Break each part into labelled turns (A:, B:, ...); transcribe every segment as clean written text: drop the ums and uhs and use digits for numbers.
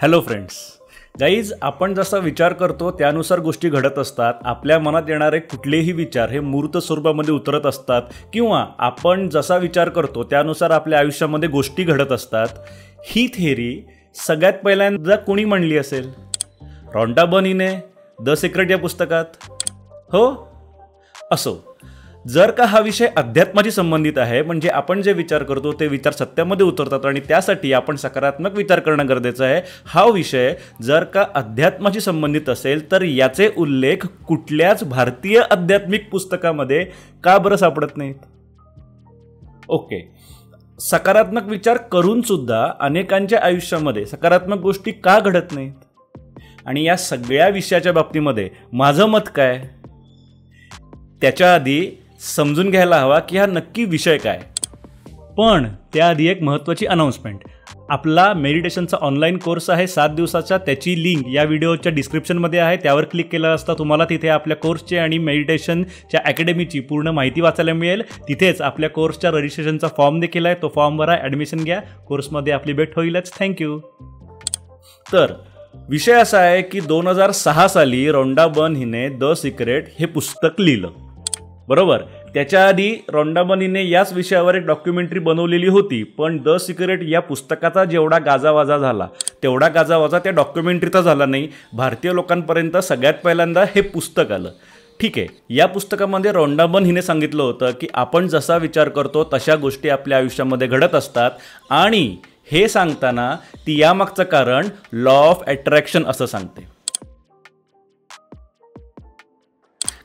A: Hello friends, guys, आपण जसा विचार करतो त्यानुसार गोष्टी घडत असतात. आपल्या मनात येणारे कुठलेही विचार हे मूर्त स्वरूपामध्ये उतरत असतात किंवा आपण जसा विचार करतो त्यानुसार आपल्या आयुष्यामध्ये गोष्टी घडत असतात. ही थिअरी सगळ्यात पहिल्यांदा कोणी म्हणली असेल? रॉन्डा बर्नीने द सिक्रेट या पुस्तकात. हो, असो. जर का हा विषय अध्यात्माशी संबंधित आहे, म्हणजे आपण जे विचार करतो ते विचार सत्यामध्ये उतरतात आणि त्यासाठी आपण सकारात्मक विचार करणं गरजेचं आहे, हा विषय जर का अध्यात्माशी संबंधित असेल तर याचे उल्लेख कुठल्याच भारतीय आध्यात्मिक पुस्तकामध्ये का बरं सापडत नाहीत? ओके, सकारात्मक विचार करून सुद्धा अनेकांच्या आयुष्यामध्ये सकारात्मक गोष्टी का घडत नाहीत? आणि या सगळ्या विषयाच्या बाबतीमध्ये माझं मत काय, त्याच्या आधी समजून घ्यायला हवा की हा नक्की विषय काय. पण त्याआधी एक महत्त्वाची अनाउन्समेंट. आपला मेडिटेशनचा ऑनलाईन कोर्स आहे 7 दिवसाचा. त्याची लिंक या व्हिडिओच्या डिस्क्रिप्शनमध्ये आहे. त्यावर क्लिक केलं असता तुम्हाला तिथे आपल्या कोर्सचे आणि मेडिटेशनच्या अकॅडमीची पूर्ण माहिती वाचायला मिळेल. तिथेच आपल्या कोर्सच्या रजिस्ट्रेशनचा फॉर्म देखील आहे. तो फॉर्म भरा, ॲडमिशन घ्या. कोर्समध्ये आपली भेट होईलच. थँक्यू. तर विषय असा आहे की 2006 साली रॉन्डा बर्न हिने द सिक्रेट हे पुस्तक लिहिलं, बरोबर. त्याच्या आधी रॉन्डा बर्न हिने याच विषयावर एक डॉक्युमेंटरी बनवलेली होती. पण द सिक्रेट या पुस्तकाचा जेवढा गाजावाजा झाला तेवढा गाजावाजा त्या डॉक्युमेंटरीचा झाला नाही. भारतीय लोकांपर्यंत सगळ्यात पहिल्यांदा हे पुस्तक आलं. ठीक आहे, या पुस्तकामध्ये रॉन्डा बर्न हिने सांगितलं होतं की आपण जसा विचार करतो तशा गोष्टी आपल्या आयुष्यामध्ये घडत असतात. आणि हे सांगताना ती यामागचं कारण लॉ ऑफ अट्रॅक्शन असं सांगते.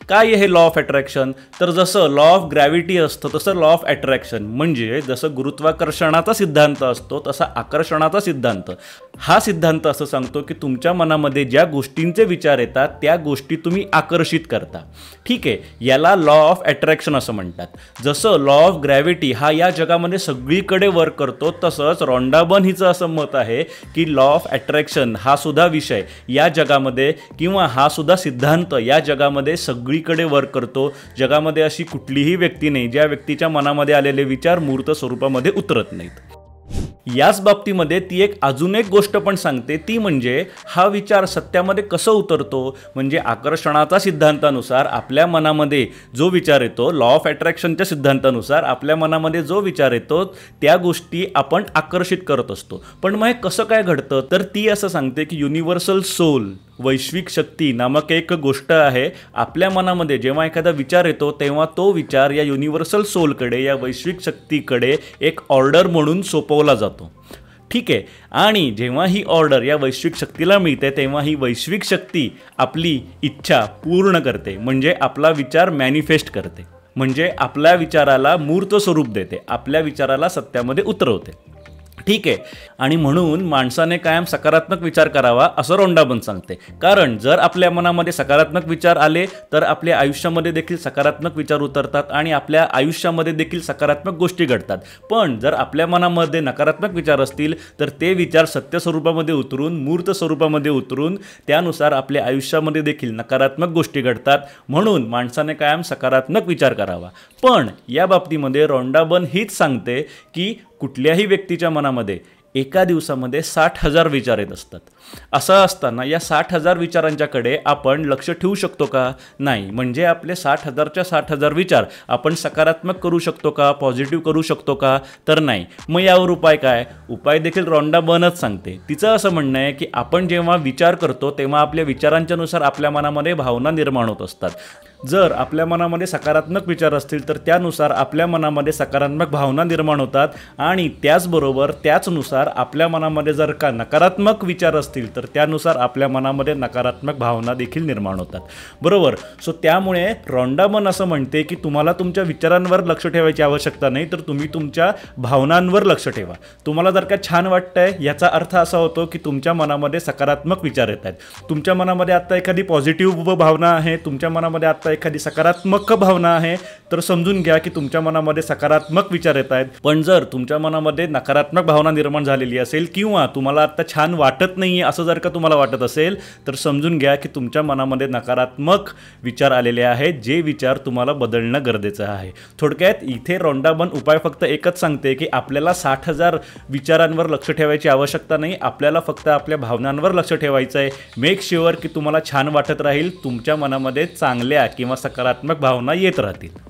A: काय हे लॉ ऑफ अट्रॅक्शन? तर जसं लॉ ऑफ ग्रॅव्हिटी असतं तसं लॉ ऑफ अट्रॅक्शन म्हणजे जसं गुरुत्वाकर्षणाचा सिद्धांत असतो तसा आकर्षणाचा सिद्धांत. हा सिद्धांत असं सांगतो की तुमच्या मनामध्ये ज्या गोष्टींचे विचार येतात त्या गोष्टी तुम्ही आकर्षित करता. ठीक आहे, याला लॉ ऑफ अट्रॅक्शन असं म्हणतात. जसं लॉ ऑफ ग्रॅव्हिटी हा या जगामध्ये सगळीकडे वर्क करतो, तसंच रॉन्डा बर्न हिचं असं मत आहे की लॉ ऑफ अट्रॅक्शन हा सुद्धा विषय या जगामध्ये किंवा हा सुद्धा सिद्धांत या जगामध्ये सगळीकडे वर्क करतो. जगामध्ये अशी कुठलीही व्यक्ती नाही ज्या व्यक्तीच्या मनामध्ये आलेले विचार मूर्त स्वरूपामध्ये उतरत नाहीत. याच बाबतीमध्ये ती अजून एक गोष्ट पण सांगते, ती म्हणजे हा विचार सत्यामध्ये कसं उतरतो. म्हणजे आकर्षणाचा सिद्धांतानुसार आपल्या मनामध्ये जो विचार येतो, लॉ ऑफ अट्रॅक्शनच्या सिद्धांतानुसार आपल्या मनामध्ये जो विचार येतो त्या गोष्टी आपण आकर्षित करत असतो. पण मग हे कसं काय घडतं? तर ती असं सांगते की युनिव्हर्सल सोल, वैश्विक शक्ती नामक एक गोष्ट आहे. आपल्या मनामध्ये जेव्हा एखादा विचार येतो तेव्हा तो विचार या युनिव्हर्सल सोलकडे, या वैश्विक शक्तीकडे एक ऑर्डर म्हणून सोपवला जातो. ठीक आहे, आणि जेव्हा ही ऑर्डर या वैश्विक शक्तीला मिळते तेव्हा ही वैश्विक शक्ती आपली इच्छा पूर्ण करते. म्हणजे आपला विचार मॅनिफेस्ट करते, म्हणजे आपल्या विचाराला मूर्त स्वरूप देते, आपल्या विचाराला सत्यामध्ये उतरवते. ठीक आहे, आणि म्हणून माणसाने कायम सकारात्मक विचार करावा असं रॉन्डा बर्न सांगते. कारण जर आपल्या मनामध्ये सकारात्मक विचार आले तर आपल्या आयुष्यामध्ये देखील सकारात्मक विचार उतरतात आणि आपल्या आयुष्यामध्ये देखील सकारात्मक गोष्टी घडतात. पण जर आपल्या मनामध्ये नकारात्मक विचार असतील तर ते विचार सत्य स्वरूपामध्ये उतरून, मूर्त स्वरूपामध्ये उतरून त्यानुसार आपल्या आयुष्यामध्ये देखील नकारात्मक गोष्टी घडतात. म्हणून माणसाने कायम सकारात्मक विचार करावा. पण या बाबतीमध्ये रॉन्डा बर्न हीच सांगते की कुठल्याही व्यक्तीच्या मनामध्ये एका दिवसामध्ये 60,000 विचार येत असतात. असं असताना या 60,000 विचारांच्याकडे आपण लक्ष ठेवू शकतो का? नाही. म्हणजे आपले 60,000च्या 60,000 विचार आपण सकारात्मक करू शकतो का, पॉझिटिव्ह करू शकतो का? तर नाही. मग यावर उपाय काय? उपाय देखील रॉन्डा बर्नच सांगते. तिचं असं म्हणणं आहे की आपण जेव्हा विचार करतो तेव्हा आपल्या विचारांच्यानुसार आपल्या मनामध्ये भावना निर्माण होत असतात. जर आपल्या मनामध्ये सकारात्मक विचार असतील तर त्यानुसार आपल्या मनामध्ये सकारात्मक भावना निर्माण होतात आणि त्याचबरोबर त्याचनुसार आपल्या मनामध्ये जर का नकारात्मक विचार असतील तर त्यानुसार आपल्या मनामध्ये नकारात्मक भावना देखील निर्माण होतात, बरोबर. सो त्यामुळे रॉन्डा बर्न असं म्हणते की तुम्हाला तुमच्या विचारांवर लक्ष ठेवायची आवश्यकता नाही, तर तुम्ही तुमच्या भावनांवर लक्ष ठेवा. तुम्हाला जर का छान वाटतंय याचा अर्थ असा होतो की तुमच्या मनामध्ये सकारात्मक विचार येत आहेत. तुमच्या मनामध्ये आत्ता एखादी पॉझिटिव्ह भावना आहे, तुमच्या मनामध्ये आत्ता आत्ता एखादी सकारात्मक भावना आहे तर समजून घ्या की तुमच्या मनामध्ये सकारात्मक विचार येत आहेत. पण जर तुमच्या मनामध्ये नकारात्मक भावना निर्माण झालेली असेल किंवा तुम्हाला आत्ता छान वाटत नाही आहे असं जर का तुम्हाला वाटत असेल तर समजून घ्या की तुमच्या मनामध्ये नकारात्मक विचार आलेले आहेत, जे विचार तुम्हाला बदलणं गरजेचं आहे. थोडक्यात इथे रॉन्डाबर्न उपाय फक्त एकच सांगते की आपल्याला 60,000 विचारांवर लक्ष ठेवायची आवश्यकता नाही, आपल्याला फक्त आपल्या भावनांवर लक्ष ठेवायचं आहे. मेक शुअर की तुम्हाला छान वाटत राहील, तुमच्या मनामध्ये चांगल्या किंवा सकारात्मक भावना येत राहतील.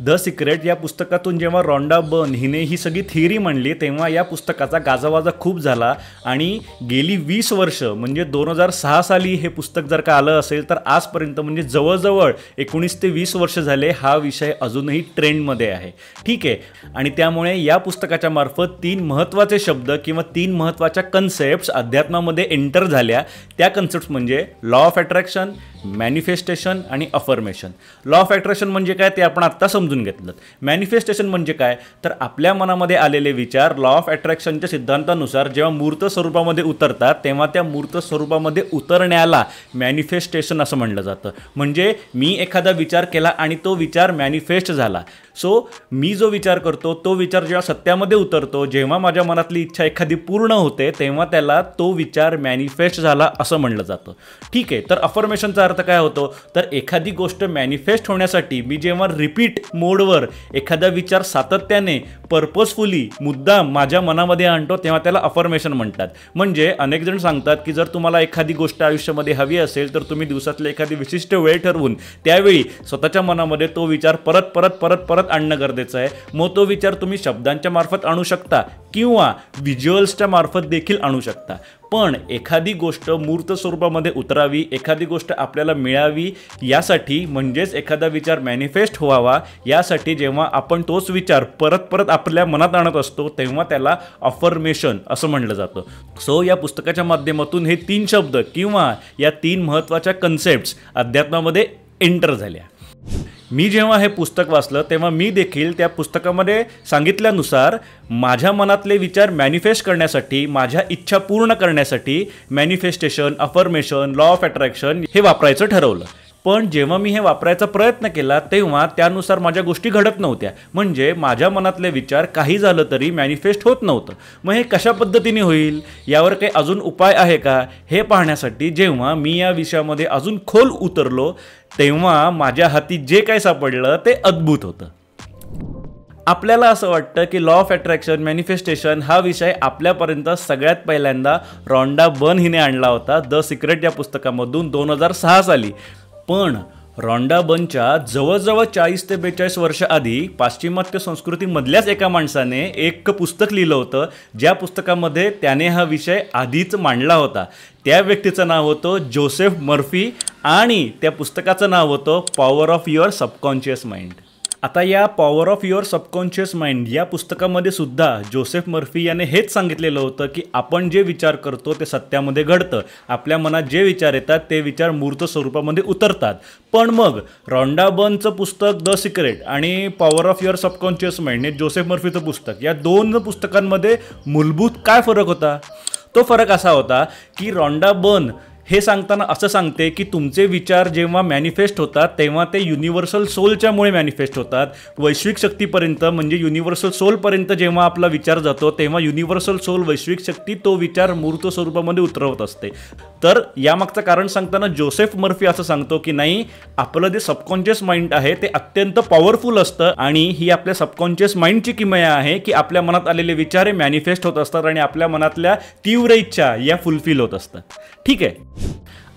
A: द सिक्रेट या पुस्तकातून जेव्हा रॉन्डा बर्न हिने ही सगळी थिअरी मांडली तेव्हा या पुस्तकाचा गाजावाजा खूप झाला आणि गेली 20 वर्ष म्हणजे 2006 साली हे पुस्तक जर का आलं असेल तर आजपर्यंत म्हणजे जवळजवळ 19 ते 20 वर्ष झाले हा विषय अजूनही ट्रेंडमध्ये आहे. ठीक आहे. आणि त्यामुळे या पुस्तकाच्या मार्फत 3 महत्त्वाचे शब्द किंवा 3 महत्त्वाच्या कन्सेप्ट्स अध्यात्मामध्ये एंटर झाल्या. त्या कन्सेप्ट्स म्हणजे लॉ ऑफ अट्रॅक्शन, मॅनिफेस्टेशन आणि अफर्मेशन. लॉ ऑफ अट्रॅक्शन म्हणजे काय ते आपण आत्ता समजून घेतलं. मॅनिफेस्टेशन म्हणजे काय तर आपल्या मनामध्ये आलेले विचार लॉ ऑफ अट्रॅक्शनच्या सिद्धांतानुसार जेव्हा मूर्त स्वरूपामध्ये उतरतात तेव्हा त्या मूर्त स्वरूपामध्ये उतरण्याला मॅनिफेस्टेशन असं म्हणलं जातं. म्हणजे मी एखादा विचार केला आणि तो विचार मॅनिफेस्ट झाला. सो मी जो विचार करतो तो विचार जेव्हा सत्यामध्ये उतरतो, जेव्हा माझ्या मनातली इच्छा एखादी पूर्ण होते तेव्हा त्याला तो विचार मॅनिफेस्ट झाला असं म्हणलं जातं. ठीक आहे. तर अफर्मेशनचा अर्थ काय होतो तर एखादी गोष्ट मॅनिफेस्ट होण्यासाठी मी जेव्हा रिपीट मोडवर एखादा विचार सातत्याने पर्पजफुली मुद्दाम माझ्या मनामध्ये आणतो तेव्हा त्याला अफर्मेशन म्हणतात. म्हणजे अनेक जण सांगतात की जर तुम्हाला एखादी गोष्ट आयुष्यामध्ये हवी असेल तर तुम्ही दिवसातली एखादी विशिष्ट वेळ ठरवून त्यावेळी स्वतःच्या मनामध्ये तो विचार परत परत परत परत आणणं गरजेचं आहे. मग तो विचार तुम्ही शब्दांच्या मार्फत आणू शकता किंवा व्हिज्युअल्सच्या मार्फत देखील आणू शकता. पण एखादी गोष्ट मूर्त स्वरूपामध्ये उतरावी, एखादी गोष्ट आपल्याला मिळावी यासाठी म्हणजेच एखादा विचार मॅनिफेस्ट व्हावा यासाठी जेव्हा आपण तोच विचार परत परत आपल्या मनात आणत असतो तेव्हा त्याला अफर्मेशन असं म्हणलं जातं. सो या पुस्तकाच्या माध्यमातून हे 3 शब्द किंवा या 3 महत्त्वाच्या कन्सेप्ट्स अध्यात्मामध्ये एंटर झाल्या. मी जेव्हा हे पुस्तक वाचलं तेव्हा मी देखील त्या पुस्तकामध्ये सांगितल्यानुसार माझ्या मनातले विचार मॅनिफेस्ट करण्यासाठी, माझ्या इच्छा पूर्ण करण्यासाठी manifestation, affirmation, law of attraction हे वापरायचं ठरवलं. पण जेव्हा मी हे वापरायचा प्रयत्न केला तेव्हा त्यानुसार माझ्या गोष्टी घडत नव्हत्या. म्हणजे माझ्या मनातले विचार काही झालं तरी मॅनिफेस्ट होत नव्हतं. मग हे कशा पद्धतीने होईल, यावर काही अजून उपाय आहे का हे पाहण्यासाठी जेव्हा मी या विषयामध्ये अजून खोल उतरलो तेव्हा माझ्या हाती जे काही सापडलं ते अद्भुत होतं. आपल्याला असं वाटतं की लॉ ऑफ अट्रॅक्शन, मॅनिफेस्टेशन हा विषय आपल्यापर्यंत सगळ्यात पहिल्यांदा रॉन्डा बर्न हिने आणला होता द सिक्रेट या पुस्तकामधून 2006 साली. पण रॉन्डा बर्नच्या जवळजवळ 40 ते 42 वर्ष आधी पाश्चिमात्य संस्कृतीमधल्याच एका माणसाने एक पुस्तक लिहिलं होतं ज्या पुस्तकामध्ये त्याने हा विषय आधीच मांडला होता. त्या व्यक्तीचं नाव होतं जोसेफ मर्फी आणि त्या पुस्तकाचं नाव होतं power of your subconscious mind. आता या power of your subconscious mind या पुस्तकामध्ये सुद्धा जोसेफ मर्फी याने हेच सांगितलेलं होतं की आपण जे विचार करतो ते सत्यामध्ये घडतं. आपल्या मनात जे विचार येतात ते विचार मूर्त स्वरूपामध्ये उतरतात. पण मग रॉन्डा बर्नचं पुस्तक द सिक्रेट आणि power of your subconscious mind हे जोसेफ मर्फीचं पुस्तक, या 2 पुस्तकांमध्ये मूलभूत काय फरक होता? तो फरक असा होता की रॉन्डा बर्न हे सांगताना असं सांगते की तुमचे विचार जेव्हा मॅनिफेस्ट होतात तेव्हा ते युनिव्हर्सल सोलच्यामुळे मॅनिफेस्ट होतात. वैश्विक शक्तीपर्यंत म्हणजे युनिव्हर्सल सोलपर्यंत जेव्हा आपला विचार जातो तेव्हा युनिव्हर्सल सोल, वैश्विक शक्ती तो विचार मूर्त स्वरूपामध्ये उतरवत असते. तर यामागचं कारण सांगताना जोसेफ मर्फी असं सांगतो की नाही, आपलं जे सबकॉन्शियस माइंड आहे ते अत्यंत पॉवरफुल असतं आणि ही आपल्या सबकॉन्शियस माइंडची किमया आहे की आपल्या मनात आलेले विचार हे मॅनिफेस्ट होत असतात आणि आपल्या मनातल्या तीव्र इच्छा या फुलफिल होत असतात. ठीक आहे.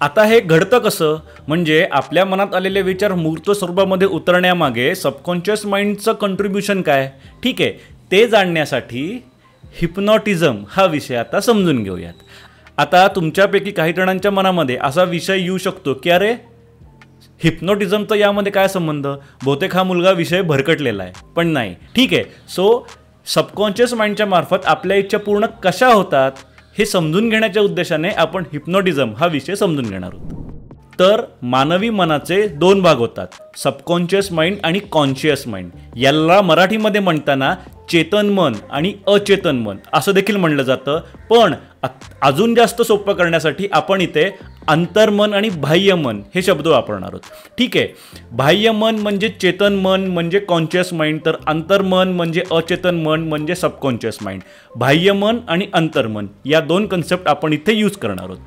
A: आता हे घडतं कसं? म्हणजे आपल्या मनात आलेले विचार मूर्त स्वरूपामध्ये उतरण्यामागे सबकॉन्शियस माइंडचं कंट्रीब्युशन काय? ठीक आहे. ते जाणण्यासाठी हिप्नॉटिझम हा विषय आता समजून घेऊयात. आता तुमच्यापैकी काही जणांच्या मनामध्ये असा विषय येऊ शकतो की अरे हिप्नॉटिझमचा यामध्ये काय संबंध? बहुतेक हा मुलगा विषय भरकटलेला आहे. पण नाही. ठीक आहे. सो सबकॉन्शियस माइंडच्या मार्फत आपल्या इच्छा पूर्ण कशा होतात हे समजून घेण्याच्या उद्देशाने आपण हिप्नॉटिझम हा विषय समजून घेणार आहोत. तर मानवी मनाचे 2 भाग होतात, सबकॉन्शियस माइंड आणि कॉन्शियस माइंड. याला मराठीमध्ये म्हणताना चेतन मन आणि अचेतन मन असं देखील म्हणलं जातं. पण अजून जास्त सोपं करण्यासाठी आपण इथे अंतर्मन आणि बाह्यमन हे शब्द वापरणार आहोत. ठीक आहे, बाह्यमन म्हणजे चेतन मन म्हणजे कॉन्शियस माइंड, तर अंतर्मन म्हणजे अचेतन मन म्हणजे सबकॉन्शियस माइंड. बाह्यमन आणि अंतर्मन या दोन कन्सेप्ट आपण इथे यूज करणार आहोत.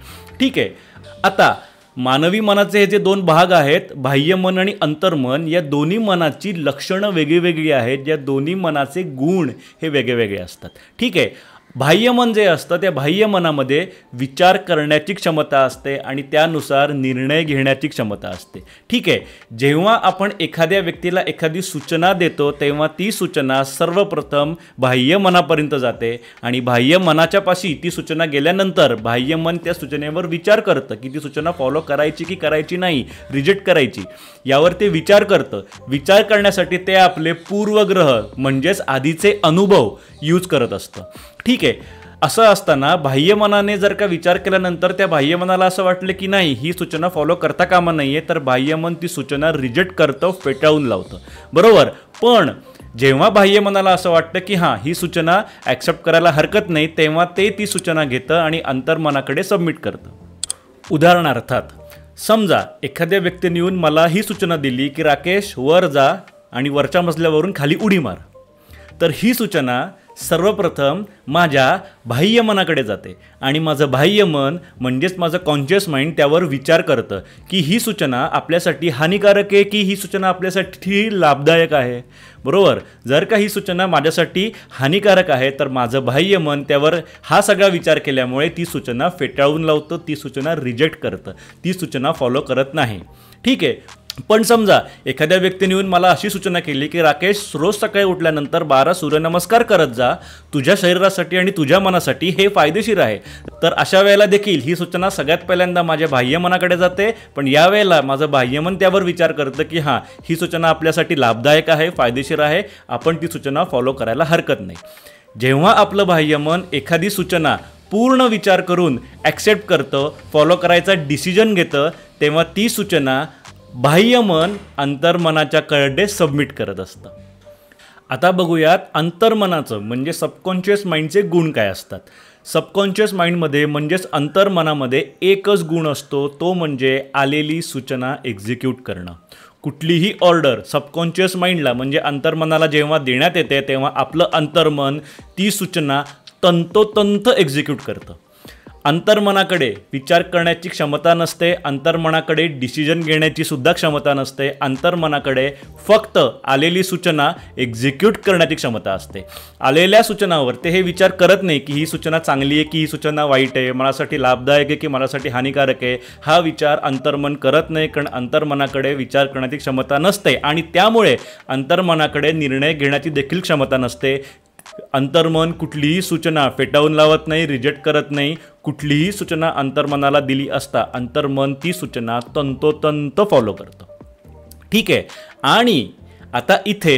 A: ठीक आहे, आता मानवी मनाचे हे जे दोन भाग आहेत, बाह्यमन आणि अंतर्मन, या दोन्ही मनाची लक्षणं वेगळी वेगळी आहेत. या दोन्ही मनाचे गुण हे वेगळे वेगळे असतात. ठीक आहे, बाह्यमन जे असतं त्या बाह्यमनामध्ये विचार करण्याची क्षमता असते आणि त्यानुसार निर्णय घेण्याची क्षमता असते. ठीक आहे, जेव्हा आपण एखाद्या व्यक्तीला एखादी सूचना देतो तेव्हा ती सूचना सर्वप्रथम बाह्यमनापर्यंत जाते आणि बाह्यमनाच्या पाशी ती सूचना गेल्यानंतर बाह्यमन त्या सूचनेवर विचार करतं की ती सूचना फॉलो करायची की करायची नाही, रिजेक्ट करायची, यावर ते विचार करतं. विचार करण्यासाठी ते आपले पूर्वग्रह म्हणजेच आधीचे अनुभव यूज करत असतं. ठीक आहे, असं असताना बाह्यमनाने जर का विचार केल्यानंतर त्या बाह्यमनाला असं वाटलं की नाही ही सूचना फॉलो करता कामा नाहीये, तर बाह्यमन ती सूचना रिजेक्ट करतं, फेटाळून लावतं. बरोबर, पण जेव्हा बाह्यमनाला असं वाटतं की हां ही सूचना ॲक्सेप्ट करायला हरकत नाही, तेव्हा ते ती सूचना घेतं आणि अंतर्मनाकडे सबमिट करतं. उदाहरणार्थात समजा एखाद्या व्यक्तीने येऊन मला ही सूचना दिली की राकेश वर जा आणि वरच्या मजल्यावरून खाली उडी मार, तर ही सूचना सर्वप्रथम माझ्या बाह्यमनाकडे जाते आणि माझं बाह्यमन म्हणजेच माझं कॉन्शियस माइंड त्यावर विचार करतं की ही सूचना आपल्यासाठी हानिकारक आहे की ही सूचना आपल्यासाठी लाभदायक आहे. बरोबर, जर का ही सूचना माझ्यासाठी हानिकारक आहे तर माझं बाह्यमन त्यावर हा सगळा विचार केल्यामुळे ती सूचना फेटाळून लावतं, ती सूचना रिजेक्ट करतं, ती सूचना फॉलो करत नाही. ठीक आहे, पण समजा एखाद्या व्यक्तीने येऊन मला अशी सूचना केली की राकेश रोज सकाळी उठल्यानंतर 12 सूर्यनमस्कार करत जा, तुझ्या शरीरासाठी आणि तुझ्या मनासाठी हे फायदेशीर आहे. तर अशा वेळेला देखील ही सूचना सगळ्यात पहिल्यांदा माझ्या बाह्यमनाकडे जाते, पण यावेळेला माझं बाह्यमन त्यावर विचार करतं की हां ही सूचना आपल्यासाठी लाभदायक आहे, फायदेशीर आहे, आपण ती सूचना फॉलो करायला हरकत नाही. जेव्हा आपलं बाह्यमन एखादी सूचना पूर्ण विचार करून ॲक्सेप्ट करतं, फॉलो करायचा डिसिजन घेतं, तेव्हा ती सूचना बाह्यमन अंतर्मनाच्याकडे सबमिट करत असतं. आता बघूयात अंतर्मनाचं म्हणजे सबकॉन्शियस माइंडचे गुण काय असतात. सबकॉन्शियस माइंडमध्ये म्हणजेच अंतर्मनामध्ये एकच गुण असतो, तो म्हणजे आलेली सूचना एक्झिक्यूट करणं. कुठलीही ऑर्डर सबकॉन्शियस माइंडला म्हणजे अंतर्मनाला जेव्हा देण्यात येते तेव्हा आपलं अंतर्मन ती सूचना तंतोतंत एक्झिक्यूट करतं. अंतर्मनाकडे विचार करण्याची क्षमता नसते, अंतर्मनाकडे डिसिजन घेण्याची सुद्धा क्षमता नसते, अंतर्मनाकडे फक्त आलेली सूचना एक्झिक्यूट करण्याची क्षमता असते. आलेल्या सूचनावर ते हे विचार करत नाही की ही सूचना चांगली आहे की ही सूचना वाईट आहे, मनासाठी लाभदायक आहे की मनासाठी हानिकारक आहे, हा विचार अंतर्मन करत नाही, कारण अंतर्मनाकडे विचार करण्याची क्षमता नसते आणि त्यामुळे अंतर्मनाकडे निर्णय घेण्याची देखील क्षमता नसते. अंतर्मन कुठलीही सूचना फेटाळून लावत नाही, रिजेक्ट करत नाही. कुठलीही सूचना अंतर्मनाला दिली असता अंतर्मन ती सूचना तंतोतंत फॉलो करतं. ठीक आहे, आणि आता इथे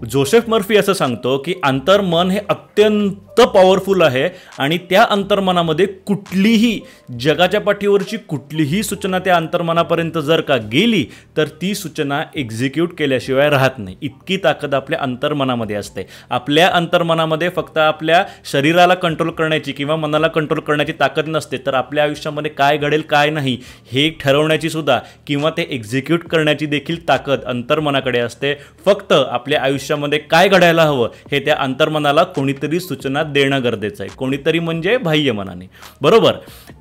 A: जोसेफ मर्फी असं सांगतो की अंतर्मन हे अत्यंत पॉवरफुल आहे आणि त्या अंतर्मनामध्ये कुठलीही जगाच्या पाठीवरची कुठलीही सूचना त्या अंतर्मनापर्यंत जर का गेली तर ती सूचना एक्झिक्यूट केल्याशिवाय राहत नाही. इतकी ताकद आपल्या अंतर्मनामध्ये असते. आपल्या अंतर्मनामध्ये फक्त आपल्या शरीराला कंट्रोल करण्याची किंवा मनाला कंट्रोल करण्याची ताकद नसते, तर आपल्या आयुष्यामध्ये काय घडेल काय नाही हे ठरवण्याची सुद्धा किंवा ते एक्झिक्यूट करण्याची देखील ताकद अंतर्मनाकडे असते. फक्त आपल्या आयुष्यामध्ये काय घडायला हवं हे त्या अंतर्मनाला कोणीतरी सूचना देणं गरजेचं आहे. कोणीतरी म्हणजे बाह्यमनाने. बरोबर,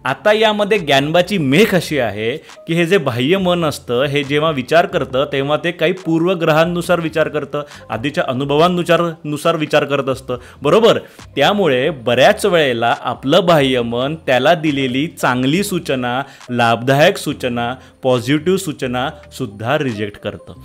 A: आता यामध्ये ज्ञानबाची मेख अशी आहे की हे जे बाह्यमन असतं हे जेव्हा विचार करतं तेव्हा ते काही पूर्वग्रहांनुसार विचार करतं, आधीच्या अनुभवांनुसार विचार करत असतं. बरोबर, त्यामुळे बऱ्याच वेळेला आपलं बाह्यमन त्याला दिलेली चांगली सूचना, लाभदायक सूचना, पॉझिटिव्ह सूचना सुद्धा रिजेक्ट करतं.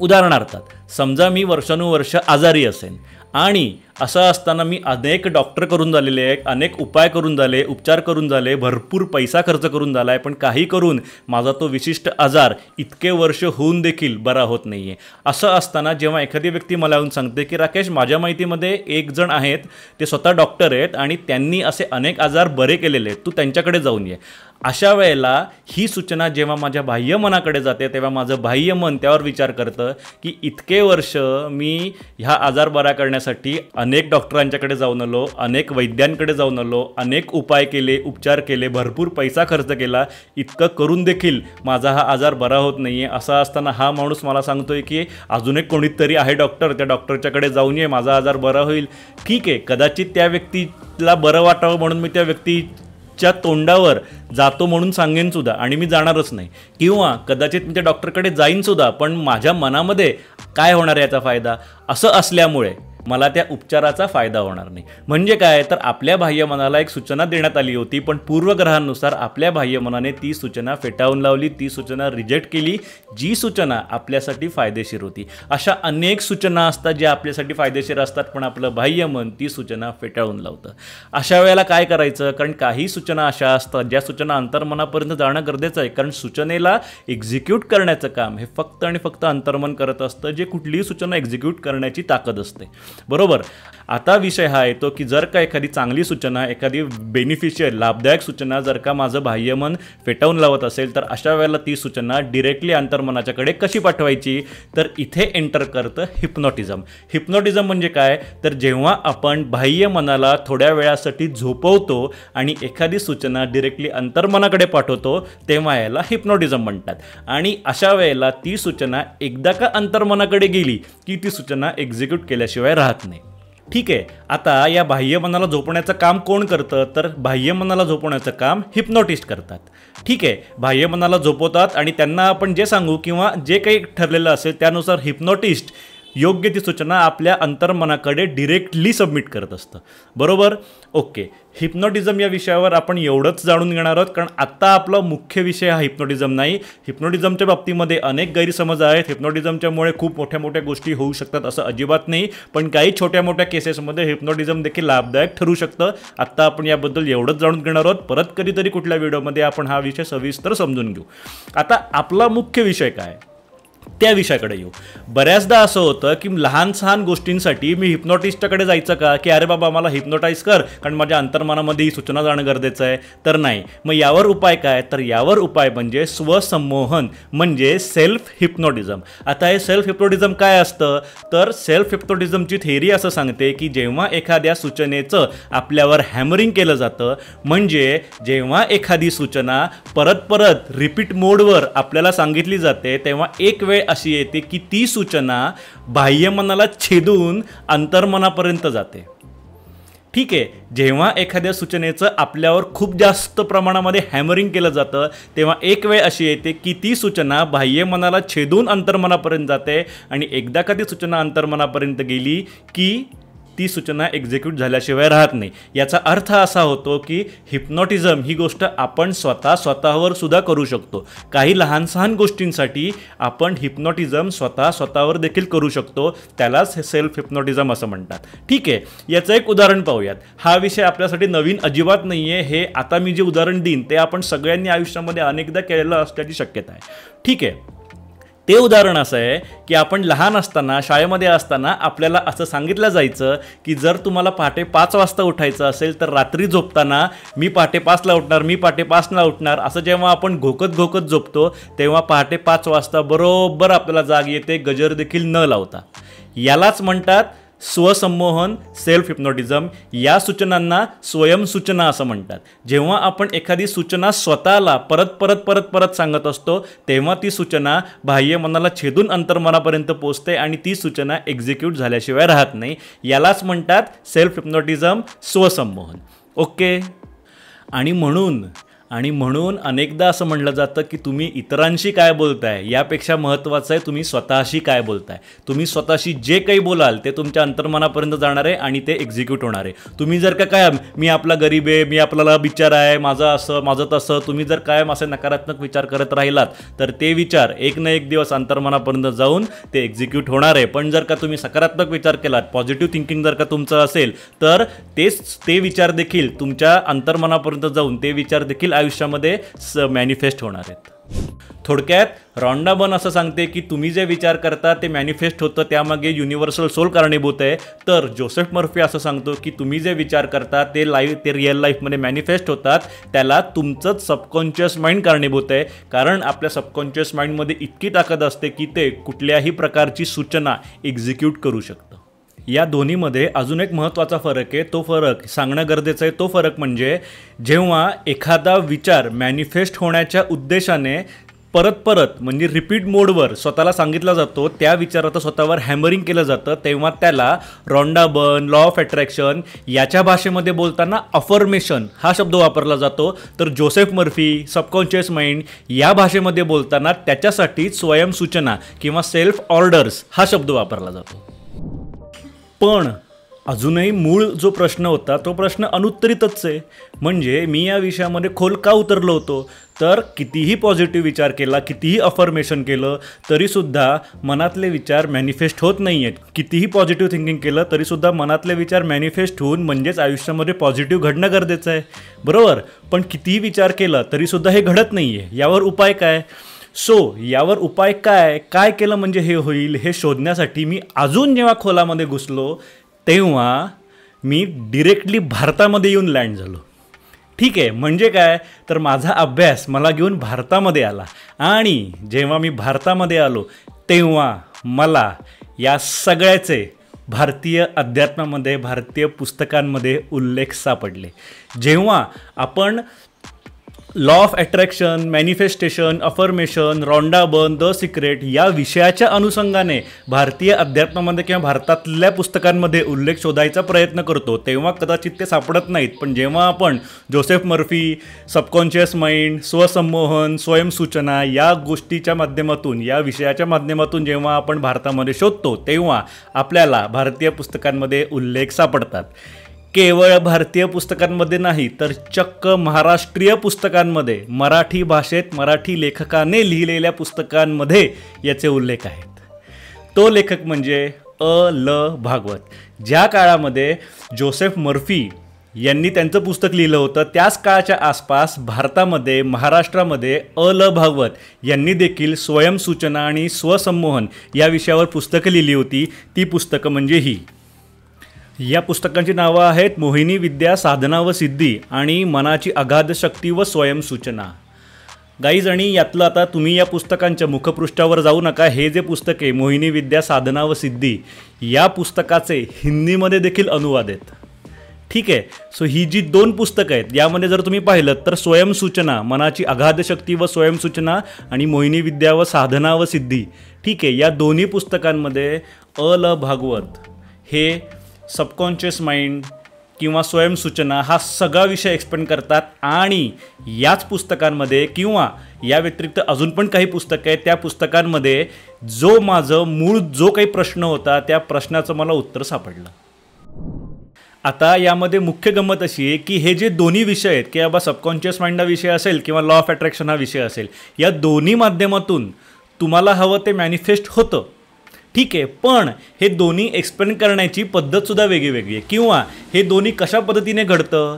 A: उदाहरणार्थ समजा मी वर्षानुवर्ष आजारी असेन आणि असं असताना मी अनेक डॉक्टर करून झालेले आहे, अनेक उपाय करून झाले, उपचार करून झाले, भरपूर पैसा खर्च करून झाला आहे, पण काही करून माझा तो विशिष्ट आजार इतके वर्ष होऊन देखील बरा होत नाही आहे. असं असताना जेव्हा एखादी व्यक्ती मला येऊन सांगते की राकेश माझ्या माहितीमध्ये एक जण आहेत, ते स्वतः डॉक्टर आहेत आणि त्यांनी असे अनेक आजार बरे केलेले आहेत, तू त्यांच्याकडे जाऊन ये. अशा वेळेला ही सूचना जेव्हा माझ्या बाह्यमनाकडे जाते तेव्हा माझं बाह्यमन त्यावर विचार करतं की इतके वर्ष मी ह्या आजार बरा करण्यासाठी अनेक डॉक्टरांच्याकडे जाऊन आलो, अनेक वैद्यांकडे जाऊन आलो, अनेक उपाय केले, उपचार केले, भरपूर पैसा खर्च केला, इतकं करून देखील माझा हा आजार बरा होत नाही आहे. असं असताना हा माणूस मला सांगतोय की अजून एक कोणीतरी आहे डॉक्टर, त्या डॉक्टरच्याकडे जाऊन ये, माझा आजार बरा होईल. ठीक आहे, कदाचित त्या व्यक्तीला बरं वाटावं म्हणून मी त्या व्यक्तीच्या तोंडावर जातो म्हणून सांगेन सुद्धा, आणि मी जाणारच नाही. किंवा कदाचित मी त्या डॉक्टरकडे जाईन सुद्धा, पण माझ्या मनामध्ये काय होणार याचा फायदा? असं असल्यामुळे मला त्या उपचाराचा फायदा होणार नाही. म्हणजे काय, तर आपल्या बाह्यमनाला एक सूचना देण्यात आली होती, पण पूर्वग्रहांनुसार आपल्या बाह्यमनाने ती सूचना फेटाळून लावली, ती सूचना रिजेक्ट केली, जी सूचना आपल्यासाठी फायदेशीर होती. अशा अनेक सूचना असतात ज्या आपल्यासाठी फायदेशीर असतात, पण आपलं बाह्यमन ती सूचना फेटाळून लावतं. अशा वेळेला काय करायचं? कारण काही सूचना अशा असतात ज्या सूचना अंतर्मनापर्यंत जाणं गरजेचं आहे, कारण सूचनेला एक्झिक्यूट करण्याचं काम हे फक्त आणि फक्त अंतर्मन करत असतं, जे कुठलीही सूचना एक्झिक्यूट करण्याची ताकद असते. बरोबर. आता विषय हा येतो की जर का एखादी चांगली सूचना, एखादी बेनिफिशियल लाभदायक सूचना जर का माझं बाह्यमन फेटाळून लावत असेल, तर अशा वेळेला ती सूचना डिरेक्टली अंतर्मनाच्याकडे कशी पाठवायची? तर इथे एंटर करतं हिप्नॉटिझम. हिप्नॉटिझम म्हणजे काय, तर जेव्हा आपण बाह्यमनाला थोड्या वेळासाठी झोपवतो आणि एखादी सूचना डिरेक्टली अंतर्मनाकडे पाठवतो, तेव्हा याला हिप्नॉटिझम म्हणतात. आणि अशा वेळेला ती सूचना एकदा का अंतर्मनाकडे गेली की ती सूचना एक्झिक्यूट केल्याशिवाय राहत नाही. ठीक आहे, आता या बाह्यमनाला झोपण्याचं काम कोण करतं? तर बाह्यमनाला झोपवण्याचं काम हिप्नॉटिस्ट करतात. ठीक आहे, बाह्यमनाला झोपवतात आणि त्यांना आपण जे सांगू किंवा जे काही ठरलेलं असेल त्यानुसार हिप्नॉटिस्ट योग्य ती सूचना आपल्या अंतर्मनाकडे डिरेक्टली सबमिट करत असतं. बरोबर. ओके, हिप्नॉटिझम या विषयावर आपण एवढंच जाणून घेणार आहोत, कारण आत्ता आपला मुख्य विषय हा हिप्नॉटिझम नाही. हिप्नॉटिझमच्या बाबतीमध्ये अनेक गैरसमज आहेत. हिप्नॉटिझमच्यामुळे खूप मोठ्या मोठ्या गोष्टी होऊ शकतात असं अजिबात नाही, पण काही छोट्या मोठ्या केसेसमध्ये हिप्नॉटिझम देखील लाभदायक ठरू शकतं. आत्ता आपण याबद्दल एवढंच जाणून घेणार आहोत. परत कधीतरी कुठल्या व्हिडिओमध्ये आपण हा विषय सविस्तर समजून घेऊ. आता आपला मुख्य विषय काय त्या विषयाकडे येऊ. बऱ्याचदा असं होतं की लहान सहान गोष्टींसाठी मी हिप्नॉटिस्टकडे जायचं का, की अरे बाबा मला हिप्नोटाईज कर कारण माझ्या अंतर्मनामध्ये ही सूचना जाणं गरजेचं आहे, तर नाही. मग यावर उपाय काय, तर यावर उपाय म्हणजे स्वसंमोहन, म्हणजे सेल्फ हिप्नोटिझम. आता हे सेल्फ हिप्नोटिझम काय असतं, तर सेल्फ हिप्नोटिझमची थेअरी असं सांगते की जेव्हा एखाद्या सूचनेचं आपल्यावर हॅमरिंग केलं जातं, म्हणजे जेव्हा एखादी सूचना परत परत रिपीट मोडवर आपल्याला सांगितली जाते, तेव्हा एक वेळ अशी येते की ती सूचना बाह्यमनाला छेदून अंतर्मनापर्यंत जाते. ठीक आहे, जेव्हा एखाद्या सूचनेचं आपल्यावर खूप जास्त प्रमाणामध्ये हॅमरिंग केलं जातं, तेव्हा एक वेळ अशी येते की ती सूचना बाह्यमनाला छेदून अंतर्मनापर्यंत जाते, आणि एकदा का ती सूचना अंतर्मनापर्यंत गेली की ती सूचना एक्झिक्यूट झाल्याशिवाय राहत नाही. याचा अर्थ असा होतो की हिप्नॉटिझम ही गोष्ट आपण स्वतःवर सुद्धा करू शकतो. काही लहान सहान गोष्टींसाठी आपण हिप्नॉटिझम स्वतःवर देखील करू शकतो. त्यालाच सेल्फ हिप्नॉटिझम असं म्हणतात. ठीक आहे, याचं एक उदाहरण पाहूयात. हा विषय आपल्यासाठी नवीन अजिबात नाही आहे. हे आता मी जे उदाहरण देईन ते आपण सगळ्यांनी आयुष्यामध्ये अनेकदा केलेलं असण्याची शक्यता आहे. ठीक आहे, ते उदाहरण असं आहे की आपण लहान असताना शाळेमध्ये असताना आपल्याला असं सांगितलं जायचं की जर तुम्हाला पहाटे 5 वाजता उठायचं असेल तर रात्री झोपताना मी पहाटे 5ला उठणार, मी पहाटे 5ला उठणार, असं जेव्हा आपण घोकत झोपतो तेव्हा पहाटे 5 वाजता बरोबर आपल्याला जाग येते, गजर देखील न लावता. यालाच म्हणतात स्वसंमोहन, सेल्फ हिप्नॉटिझम. या सूचनांना स्वयंसूचना असं म्हणतात. जेव्हा आपण एखादी सूचना स्वतःला परत सांगत असतो, तेव्हा ती सूचना बाह्यमनाला छेदून अंतर्मनापर्यंत पोहोचते आणि ती सूचना एक्झिक्यूट झाल्याशिवाय राहत नाही. यालाच म्हणतात सेल्फ हिप्नॉटिझम, स्वसंमोहन. ओके. आणि म्हणून अनेकदा असं म्हणलं जातं की तुम्ही इतरांशी काय बोलताय यापेक्षा महत्त्वाचं आहे तुम्ही स्वतःशी काय बोलताय. तुम्ही स्वतःशी जे काही बोलाल ते तुमच्या अंतर्मनापर्यंत जाणार आहे आणि ते एक्झिक्यूट होणार आहे. तुम्ही जर का कायम मी आपला गरीब आहे, मी आपल्याला बिचार आहे, माझं असं माझं तसं, तुम्ही जर कायम असे नकारात्मक विचार करत राहिलात तर ते विचार एक ना एक दिवस अंतर्मनापर्यंत जाऊन ते एक्झिक्यूट होणार आहे. पण जर का तुम्ही सकारात्मक विचार केलात, पॉझिटिव्ह थिंकिंग जर का तुमचं असेल, तर ते विचार देखील तुमच्या अंतर्मनापर्यंत जाऊन ते विचार देखील आयुष्यामध्ये मॅनिफेस्ट होणार आहेत. थोडक्यात रॉन्डा बर्न असं सांगते की तुम्ही जे विचार करता ते मॅनिफेस्ट होतं, त्यामागे युनिव्हर्सल सोल कारणीभूत आहे. तर जोसेफ मर्फी असं सांगतो की तुम्ही जे विचार करता ते रिअल लाईफमध्ये मॅनिफेस्ट होतात, त्याला तुमचंच सबकॉन्शियस माइंड कारणीभूत आहे. कारण आपल्या सबकॉन्शियस माइंडमध्ये इतकी ताकद असते की ते कुठल्याही प्रकारची सूचना एक्झिक्यूट करू शकतं. या दोन्हीमध्ये अजून एक महत्त्वाचा फरक आहे. तो फरक सांगणं गरजेचं आहे. तो फरक म्हणजे जेव्हा एखादा विचार मॅनिफेस्ट होण्याच्या उद्देशाने परत परत म्हणजे रिपीट मोडवर स्वतःला सांगितला जातो, त्या विचाराचं स्वतःवर हॅमरिंग केलं जातं, तेव्हा त्याला Rhonda burn, law of attraction याच्या भाषेमध्ये बोलताना अफर्मेशन हा शब्द वापरला जातो. तर जोसेफ मर्फी, सबकॉन्शियस माइंड या भाषेमध्ये बोलताना त्याच्यासाठी स्वयंसूचना किंवा सेल्फ ऑर्डर्स हा शब्द वापरला जातो. पण अजूनही मूळ जो प्रश्न होता तो प्रश्न अनुत्तरितच आहे. म्हणजे मी या विषयामध्ये खोल का उतरलो होतो, तर कितीही पॉझिटिव्ह विचार केला, कितीही अफर्मेशन केलं तरीसुद्धा मनातले विचार मॅनिफेस्ट होत नाही आहेत. कितीही पॉझिटिव्ह थिंकिंग केलं तरीसुद्धा मनातले विचार मॅनिफेस्ट होऊन म्हणजेच आयुष्यामध्ये पॉझिटिव्ह घडणं गरजेचं आहे, बरोबर. पण कितीही विचार केलं तरीसुद्धा हे घडत नाही आहे. यावर उपाय काय? यावर उपाय काय केलं म्हणजे हे होईल हे शोधण्यासाठी मी अजून जेव्हा खोलामध्ये घुसलो तेव्हा मी डिरेक्टली भारतामध्ये येऊन लँड झालो. ठीक आहे, म्हणजे काय तर माझा अभ्यास मला घेऊन भारतामध्ये आला आणि जेव्हा मी भारतामध्ये आलो तेव्हा मला या सगळ्याचे भारतीय अध्यात्मामध्ये, भारतीय पुस्तकांमध्ये उल्लेख सापडले. जेव्हा आपण law of attraction, manifestation, affirmation, Rhonda Byrne, the secret या विषयाच्या अनुषंगाने भारतीय अध्यात्मामध्ये किंवा भारतातल्या पुस्तकांमध्ये उल्लेख शोधायचा प्रयत्न करतो तेव्हा कदाचित ते सापडत नाहीत. पण जेव्हा आपण जोसेफ मर्फी, सबकॉन्शियस माइंड, स्वसंमोहन, स्वयंसूचना या गोष्टीच्या माध्यमातून, या विषयाच्या माध्यमातून जेव्हा आपण भारतामध्ये शोधतो तेव्हा आपल्याला भारतीय पुस्तकांमध्ये उल्लेख सापडतात. केवळ भारतीय पुस्तकांमध्ये नाही तर चक्क महाराष्ट्रीय पुस्तकांमध्ये, मराठी भाषेत मराठी लेखकाने लिहिलेल्या पुस्तकांमध्ये याचे उल्लेख आहेत. तो लेखक म्हणजे ल भागवत. ज्या काळामध्ये जोसेफ मर्फी यांनी त्यांचं पुस्तक लिहिलं होतं त्याच काळाच्या आसपास भारतामध्ये, महाराष्ट्रामध्ये ल भागवत यांनी देखील स्वयंसूचना आणि स्वसंमोहन या विषयावर पुस्तकं लिहिली होती. ती पुस्तकं म्हणजे ही. या पुस्तकांची नावं आहेत मोहिनी विद्या, साधना व सिद्धी आणि मनाची अगाध शक्ती व स्वयंसूचना. गाईज, आणि यातलं आता तुम्ही या पुस्तकांच्या मुखपृष्ठावर जाऊ नका. हे जे पुस्तक आहे मोहिनी विद्या, साधना व सिद्धी या पुस्तकाचे हिंदीमध्ये देखील अनुवाद आहेत. ठीक आहे. ही जी 2 पुस्तकं आहेत यामध्ये जर तुम्ही पाहिलं तर स्वयंसूचना, मनाची अगाध शक्ती व स्वयंसूचना आणि मोहिनी विद्या व साधना व सिद्धी, ठीक आहे, या दोन्ही पुस्तकांमध्ये ल भागवत हे सबकॉन्शियस माइंड किंवा स्वयंसूचना हा सगळा विषय एक्सप्लेन करतात. आणि याच पुस्तकांमध्ये किंवा या व्यतिरिक्त अजून पण काही पुस्तकं आहेत, त्या पुस्तकांमध्ये माझं मूळ जो काही प्रश्न होता त्या प्रश्नाचं मला उत्तर सापडलं. आता यामध्ये मुख्य गंमत अशी आहे की हे जे दोन्ही विषय आहेत की बाबा सबकॉन्शियस माइंड हा विषय असेल किंवा लॉ ऑफ अट्रॅक्शन हा विषय असेल, या दोन्ही माध्यमातून तुम्हाला हवं ते मॅनिफेस्ट होतं. ठीक आहे, पण हे दोन्ही एक्सप्लेन करण्याची पद्धतसुद्धा वेगळी आहे किंवा हे दोन्ही कशा पद्धतीने घडतं.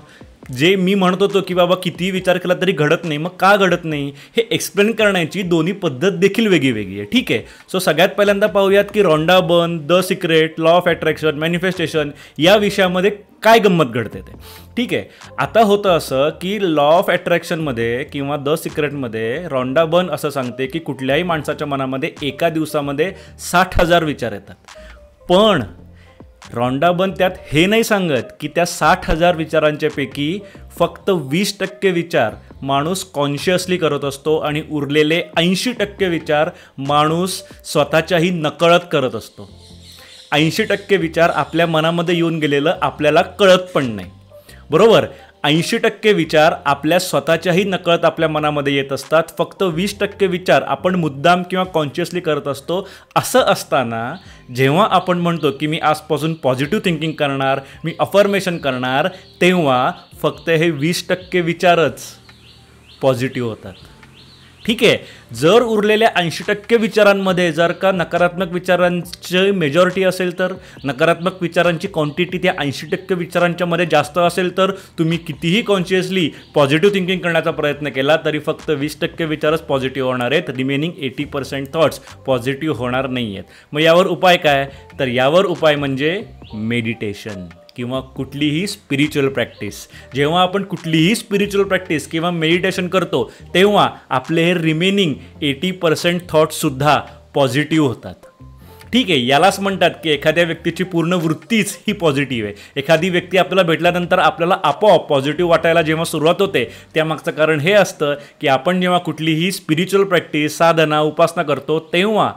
A: जे मी म्हणत होतो की बाबा कितीही विचार केला तरी घडत नाही, मग का घडत नाही हे एक्सप्लेन करण्याची दोन्ही पद्धत देखील वेगळी आहे. ठीक आहे. सगळ्यात पहिल्यांदा पाहूयात की Rhonda Byrne, the secret, law of attraction, manifestation या विषयामध्ये काय गंमत घडते ते. ठीक आहे. आता होतं असं की लॉ ऑफ अट्रॅक्शनमध्ये किंवा द सिक्रेटमध्ये रॉन्डा बर्न असं सांगते की कुठल्याही माणसाच्या मनामध्ये एका दिवसामध्ये 60,000 विचार येतात. पण रॉन्डा बर्न त्यात हे नाही सांगत की त्या 60,000 विचारांच्या पैकी फक्त 20% विचार माणूस कॉन्शियसली करत असतो आणि उरलेले 80% विचार माणूस स्वतःच्याही नकळत करत असतो. 80% विचार आपल्या मनामध्ये येऊन गेलेलं आपल्याला कळत पण नाही, बरोबर. 80% विचार आपल्या स्वतःच्याही नकळत आपल्या मनामध्ये येत असतात. फक्त 20% विचार आपण मुद्दाम किंवा कॉन्शियसली करत असतो. असं असताना जेव्हा आपण म्हणतो की मी आजपासून पॉझिटिव्ह थिंकिंग करणार, मी अफर्मेशन करणार, तेव्हा फक्त हे 20% विचारच पॉझिटिव्ह होतात. ठीक आहे. जर उरलेल्या 80% विचारांमध्ये जर का नकारात्मक विचारांची मेजॉरिटी असेल तर, नकारात्मक विचारांची क्वांटिटी त्या 80% विचारांच्या मध्ये जास्त असेल तर तुम्ही कितीही कॉन्शियसली पॉझिटिव्ह थिंकिंग करण्याचा प्रयत्न केला तरी फक्त 20% विचारच पॉझिटिव्ह होणार आहेत. रिमेनिंग 80% थॉट्स पॉझिटिव्ह होणार नाही आहेत. मग यावर उपाय काय? तर यावर उपाय म्हणजे मेडिटेशन किंवा कुठलीही स्पिरिच्युअल प्रॅक्टिस. जेव्हा आपण कुठलीही स्पिरिच्युअल प्रॅक्टिस किंवा मेडिटेशन करतो तेव्हा आपले हे रिमेनिंग 80% थॉट्ससुद्धा पॉझिटिव्ह होतात. ठीक आहे, यालाच म्हणतात की एखाद्या व्यक्तीची पूर्ण वृत्तीच ही पॉझिटिव्ह आहे. एखादी व्यक्ती आपल्याला भेटल्यानंतर आपल्याला आपोआप पॉझिटिव्ह वाटायला जेव्हा सुरुवात होते त्यामागचं कारण हे असतं की आपण जेव्हा कुठलीही स्पिरिच्युअल प्रॅक्टिस, साधना, उपासना करतो तेव्हा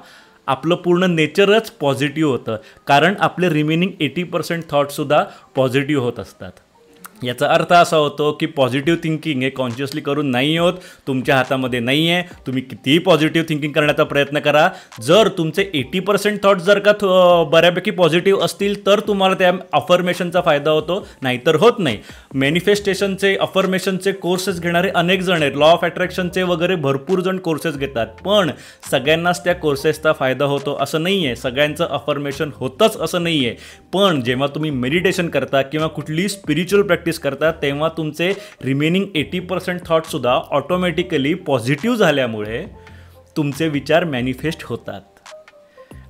A: आपलं पूर्ण नेचरच पॉझिटिव्ह होतं, कारण आपले रिमेनिंग 80% थॉट्ससुद्धा पॉझिटिव्ह होत असतात. याचा अर्थ असा होतो की पॉझिटिव्ह थिंकिंग हे कॉन्शियसली करून नाही होत, तुमच्या हातामध्ये नाही आहे. तुम्ही कितीही पॉझिटिव्ह थिंकिंग करण्याचा प्रयत्न करा, जर तुमचे 80% थॉट्स जर का बऱ्यापैकी पॉझिटिव्ह असतील तर तुम्हाला त्या अफर्मेशनचा फायदा होतो, नाहीतर होत नाही. मॅनिफेस्टेशनचे, अफर्मेशनचे कोर्सेस घेणारे अनेक जण आहेत, लॉ ऑफ अट्रॅक्शनचे वगैरे भरपूर जण कोर्सेस घेतात, पण सगळ्यांनाच त्या कोर्सेसचा फायदा होतो असं नाही आहे, सगळ्यांचं अफर्मेशन होतंच असं नाही आहे. पण जेव्हा तुम्ही मेडिटेशन करता किंवा कुठली स्पिरिच्युअल प्रॅक्टिस करतात तेव्हा तुमचे रिमेनिंग 80% थॉट्ससुद्धा ऑटोमॅटिकली पॉझिटिव्ह झाल्यामुळे तुमचे विचार मॅनिफेस्ट होतात.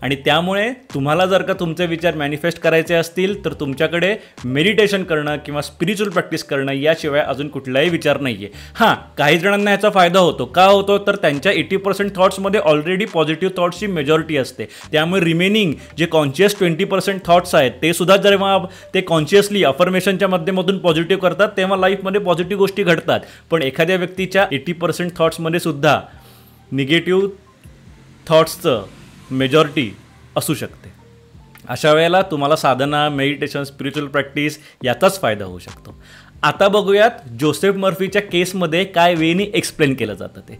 A: आणि त्यामुळे तुम्हाला जर का तुमचे विचार मॅनिफेस्ट करायचे असतील तर तुमच्याकडे मेडिटेशन करणं किंवा स्पिरिच्युअल प्रॅक्टिस करणं याशिवाय अजून कुठलाही विचार नाही आहे. हां, काही जणांना याचा फायदा होतो. का होतो तर त्यांच्या 80% थॉट्समध्ये ऑलरेडी पॉझिटिव्ह थॉट्सची मेजॉरिटी असते, त्यामुळे रिमेनिंग जे कॉन्शियस 20% थॉट्स आहेत ते सुद्धा जेव्हा ते कॉन्शियसली अफर्मेशनच्या माध्यमातून पॉझिटिव्ह करतात तेव्हा लाईफमध्ये पॉझिटिव्ह गोष्टी घडतात. पण एखाद्या व्यक्तीच्या 80% थॉट्समध्ये सुद्धा निगेटिव्ह थॉट्सचं मेजॉरिटी असू शकते. अशा वेळेला तुम्हाला साधना, मेडिटेशन, स्पिरिच्युअल प्रॅक्टिस याचाच फायदा होऊ शकतो. आता बघूयात जोसेफ मर्फीच्या केसमध्ये काय वेनी एक्सप्लेन केलं जातं ते.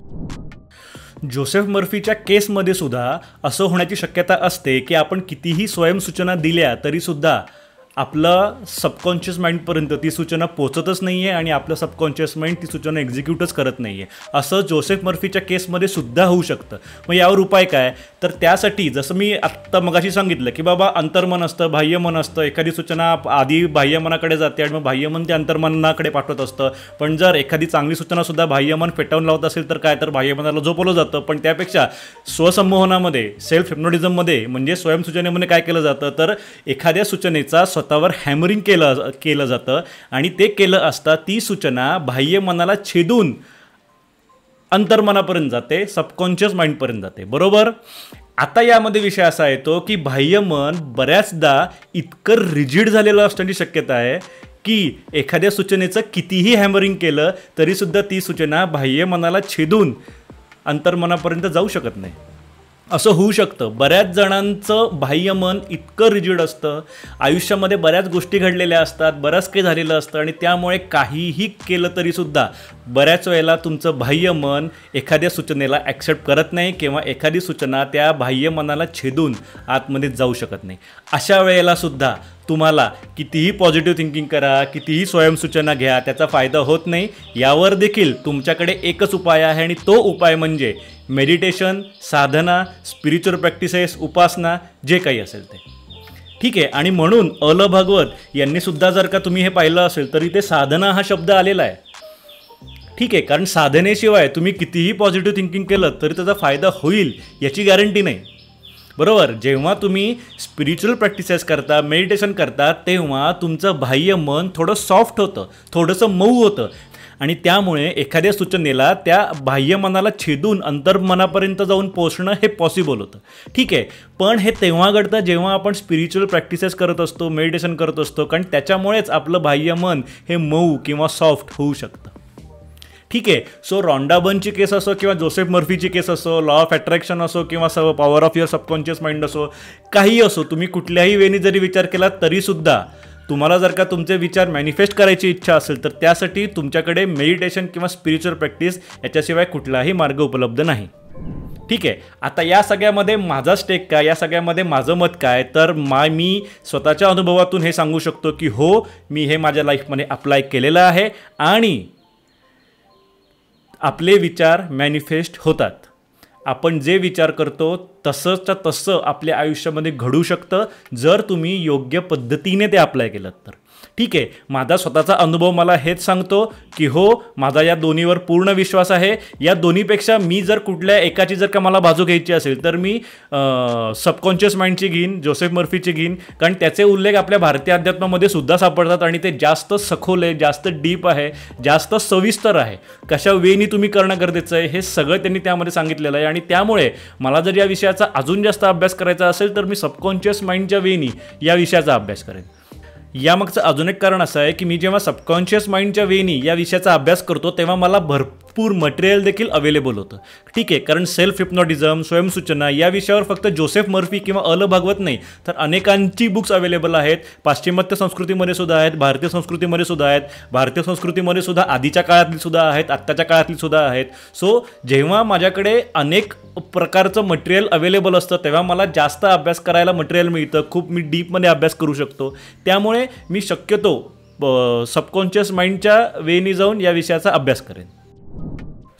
A: जोसेफ मर्फीच्या केसमध्ये सुद्धा असं होण्याची शक्यता असते की आपण कितीही स्वयंसूचना दिल्या तरीसुद्धा आपलं सबकॉन्शियस माइंडपर्यंत ती सूचना पोचतच नाही आहे आणि आपलं सबकॉन्शियस माइंड ती सूचना एक्झिक्यूटच करत नाही आहे. असं जोसेफ मर्फीच्या केसमध्ये सुद्धा होऊ शकतं. मग यावर उपाय काय? तर त्यासाठी जसं मी आत्ता मगाशी सांगितलं की बाबा अंतर्मन असतं, बाह्यमन असतं. एखादी सूचना आधी बाह्यमनाकडे जाते आणि मग बाह्यमन ते अंतर्मनाकडे पाठवत असतं. पण जर एखादी चांगली सूचनासुद्धा बाह्यमन फेटाळून लावत असेल तर काय, तर बाह्यमनाला झोपवलं जातं. पण त्यापेक्षा स्वसंमोहनामध्ये, सेल्फ हिप्नोटिझममध्ये म्हणजे स्वयंसूचनेमध्ये काय केलं जातं तर एखाद्या सूचनेचा स्वतःवर हॅमरिंग केलं जातं आणि ते केलं असता ती सूचना बाह्य मनाला छेदून अंतर्मनापर्यंत जाते, सबकॉन्शियस माइंडपर्यंत जाते. बरोबर. आता यामध्ये विषय असा येतो की बाह्यमन बऱ्याचदा इतकं रिजिड झालेलं असण्याची शक्यता आहे की एखाद्या सूचनेचं कितीही हॅमरिंग केलं तरीसुद्धा ती सूचना बाह्य मनाला छेदून अंतर्मनापर्यंत जाऊ शकत नाही. असं होऊ शकतं. बऱ्याच जणांचं बाह्यमन इतकं रिजिड असतं, आयुष्यामध्ये बऱ्याच गोष्टी घडलेल्या असतात, बरंच काही झालेलं असतं आणि त्यामुळे काहीही केलं तरीसुद्धा बऱ्याच वेळेला तुमचं बाह्यमन एखाद्या सूचनेला ॲक्सेप्ट करत नाही किंवा एखादी सूचना त्या बाह्यमनाला छेदून आतमध्ये जाऊ शकत नाही. अशा वेळेलासुद्धा तुम्हाला कितीही पॉझिटिव्ह थिंकिंग करा, कितीही स्वयंसूचना घ्या, त्याचा फायदा होत नाही. यावर देखील तुमच्याकडे एकच उपाय आहे आणि तो उपाय म्हणजे मेडिटेशन, साधना, स्पिरिच्युअल प्रॅक्टिसेस, उपासना, जे काही असेल ते. ठीक आहे. आणि म्हणून अल भागवत यांनीसुद्धा जर का तुम्ही हे पाहिलं असेल तरी ते साधना हा शब्द आलेला आहे. ठीक आहे, कारण साधनेशिवाय तुम्ही कितीही पॉझिटिव्ह थिंकिंग केलं तरी त्याचा फायदा होईल याची गॅरंटी नाही. बरोबर. जेव्हा तुम्ही स्पिरिच्युअल प्रॅक्टिसेस करता, मेडिटेशन करता तेव्हा तुमचं बाह्य मन थोडं सॉफ्ट होतं, थोडंसं मऊ होतं आणि त्यामुळे एखाद्या सूचनेला त्या बाह्य मनाला छेदून अंतर्मनापर्यंत जाऊन पोहोचणं हे पॉसिबल होतं. ठीक आहे. पण हे तेव्हा घडतं जेव्हा आपण स्पिरिच्युअल प्रॅक्टिसेस करत असतो, मेडिटेशन करत असतो, कारण त्याच्यामुळेच आपलं बाह्य मन हे मऊ किंवा सॉफ्ट होऊ शकतं. ठीक आहे. सो रॉन्डा बर्नची केस असो किंवा जोसेफ मर्फीची केस असो, लॉ ऑफ अट्रॅक्शन असो किंवा power of your subconscious mind असो, काही असो, तुम्ही कुठल्याही वेळी जरी विचार केला तरीसुद्धा तुम्हाला जर का तुमचे विचार मॅनिफेस्ट करायची इच्छा असेल तर त्यासाठी तुमच्याकडे मेडिटेशन किंवा स्पिरिच्युअल प्रॅक्टिस याच्याशिवाय कुठलाही मार्ग उपलब्ध नाही. ठीक आहे. आता या सगळ्यामध्ये माझा स्टेक काय, या सगळ्यामध्ये माझं मत काय, तर मी स्वतःच्या अनुभवातून हे सांगू शकतो की हो, मी हे माझ्या लाईफमध्ये अप्लाय केलेलं आहे आणि आपले विचार मॅनिफेस्ट होतात. आपण जे विचार करतो तसंच्या तसं आपल्या आयुष्यामध्ये घडू शकतं जर तुम्ही योग्य पद्धतीने ते अप्लाय केलं तर. ठीक आहे, माझा स्वतःचा अनुभव मला हेच सांगतो की हो, माझा या दोन्हीवर पूर्ण विश्वास आहे. या दोन्हीपेक्षा मी जर कुठल्या एकाची जर का मला बाजू घ्यायची असेल तर मी सबकॉन्शियस माइंडची घेईन, जोसेफ मर्फीची घेईन, कारण त्याचे उल्लेख आपल्या भारतीय अध्यात्मामध्ये सुद्धा सापडतात आणि ते जास्त सखोल आहे, जास्त डीप आहे, जास्त सविस्तर आहे. कशा वेनी तुम्ही करणं गरजेचं आहे हे सगळं त्यांनी त्यामध्ये सांगितलेलं आहे. आणि त्यामुळे मला जर या विषयाचा अजून जास्त अभ्यास करायचा असेल तर मी सबकॉन्शियस माइंडच्या वेनी या विषयाचा अभ्यास करेन. यामागचं अजून एक कारण असं आहे की मी जेव्हा सबकॉन्शियस माइंडच्या वेनी या विषयाचा अभ्यास करतो तेव्हा मला भरपूर मटेरियल देखील अवेलेबल होतं. ठीक आहे, कारण सेल्फ हिप्नॉटिझम, स्वयंसूचना या विषयावर फक्त जोसेफ मर्फी किंवा अल भागवत नाही तर अनेकांची बुक्स अवेलेबल आहेत. पाश्चिमात्य संस्कृतीमध्ये सुद्धा आहेत, भारतीय संस्कृतीमध्ये सुद्धा आहेत, भारतीय संस्कृतीमध्ये सुद्धा आधीच्या काळातली सुद्धा आहेत, आत्ताच्या काळातली सुद्धा आहेत. सो जेव्हा माझ्याकडे अनेक प्रकारचं मटेरियल अवेलेबल असतं तेव्हा मला जास्त अभ्यास करायला मटेरियल मिळतं, खूप मी डीपमध्ये अभ्यास करू शकतो. त्यामुळे मी शक्यतो सबकॉन्शियस माइंडच्या वेनी जाऊन या विषयाचा अभ्यास करेन.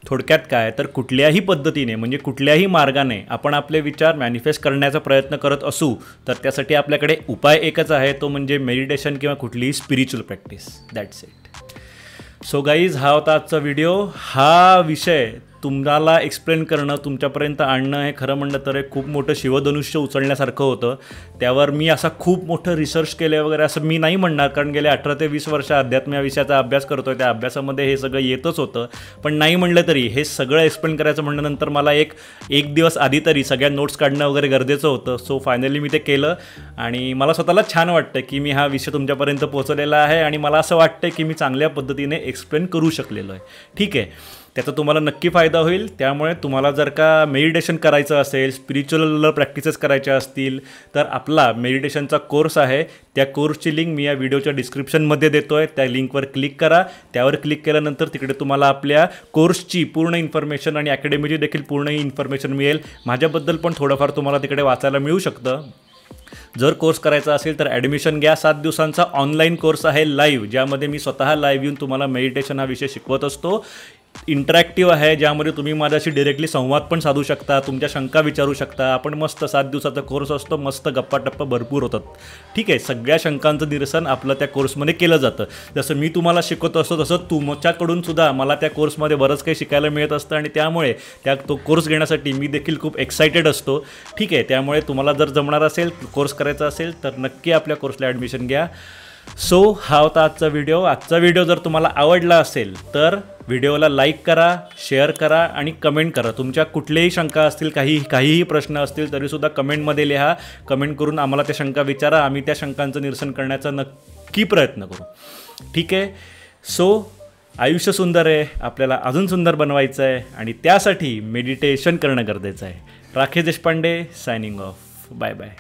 A: थोडक्यात काय तर कुठल्याही पद्धतीने म्हणजे कुठल्याही मार्गाने आपण आपले विचार मॅनिफेस्ट करण्याचा प्रयत्न करत असू तर त्यासाठी आपल्याकडे उपाय एकच आहे, तो म्हणजे मेडिटेशन किंवा कुठलीही spiritual practice. That's it. So guys, हा होता आजचा व्हिडिओ. हा विषय तुम्हाला एक्सप्लेन करणं, तुमच्यापर्यंत आणणं हे खरं म्हणलं तर एक खूप मोठं शिवधनुष्य उचलण्यासारखं होतं. त्यावर मी असा खूप मोठं रिसर्च केलं वगैरे असं मी नाही म्हणणार, कारण गेले 18 ते 20 वर्ष अध्यात्म या विषयाचा अभ्यास करतो आहे. त्या अभ्यासामध्ये हे सगळं येतच होतं. पण नाही म्हणलं तरी हे सगळं एक्सप्लेन करायचं म्हणल्यानंतर मला एक दिवस आधी तरी सगळ्या नोट्स काढणं वगैरे गरजेचं होतं. सो फायनली मी ते केलं आणि मला स्वतःला छान वाटतं की मी हा विषय तुमच्यापर्यंत पोहोचवलेला आहे आणि मला असं वाटतं की मी चांगल्या पद्धतीने एक्सप्लेन करू शकलेलो आहे. ठीक आहे, त्याचा तुम्हाला नक्की फायदा होईल. त्यामुळे तुम्हाला जर का मेडिटेशन करायचं असेल, स्पिरिच्युअल प्रॅक्टिसेस करायच्या असतील तर आपला मेडिटेशनचा कोर्स आहे. त्या कोर्सची लिंक मी या व्हिडिओच्या डिस्क्रिप्शनमध्ये देतो आहे. त्या लिंकवर क्लिक करा. त्यावर क्लिक केल्यानंतर तिकडे तुम्हाला आपल्या कोर्सची पूर्ण इन्फॉर्मेशन आणि अकॅडमीची देखील पूर्ण इन्फॉर्मेशन मिळेल. माझ्याबद्दल पण थोडंफार तुम्हाला तिकडे वाचायला मिळू शकतं. जर कोर्स करायचा असेल तर ॲडमिशन घ्या. 7 दिवसांचा ऑनलाईन कोर्स आहे लाईव्ह, ज्यामध्ये मी स्वतः लाईव्ह येऊन तुम्हाला मेडिटेशन हा विषय शिकवत असतो. इंटरॅक्टिव्ह आहे, ज्यामध्ये तुम्ही माझ्याशी डिरेक्टली संवाद पण साधू शकता, तुमच्या शंका विचारू शकता. आपण मस्त 7 दिवसाचा कोर्स असतो, मस्त गप्पा भरपूर होतात. ठीक आहे, सगळ्या शंकांचं निरसन आपलं त्या कोर्समध्ये केलं जातं. जसं मी तुम्हाला शिकवत असतो तसं तुमच्याकडून सुद्धा मला त्या कोर्समध्ये बरंच काही शिकायला मिळत असतं आणि त्यामुळे तो कोर्स घेण्यासाठी मी देखील खूप एक्सायटेड असतो. ठीक आहे, त्यामुळे तुम्हाला जर जमणार असेल, कोर्स करायचा असेल तर नक्की आपल्या कोर्सला ॲडमिशन घ्या. सो हा होता आजचा व्हिडिओ. आजचा व्हिडिओ जर तुम्हाला आवडला असेल तर व्हिडिओला लाईक करा, शेअर करा आणि कमेंट करा. तुमच्या कुठल्याही शंका असतील, काहीही प्रश्न असतील तरीसुद्धा कमेंटमध्ये लिहा. कमेंट करून आम्हाला त्या शंका विचारा. आम्ही त्या शंकांचं निरसन करण्याचा नक्की प्रयत्न करू. ठीक आहे. सो आयुष्य सुंदर आहे, आपल्याला अजून सुंदर बनवायचं आहे आणि त्यासाठी मेडिटेशन करणं गरजेचं आहे. Rakesh Deshpande signing off. Bye bye.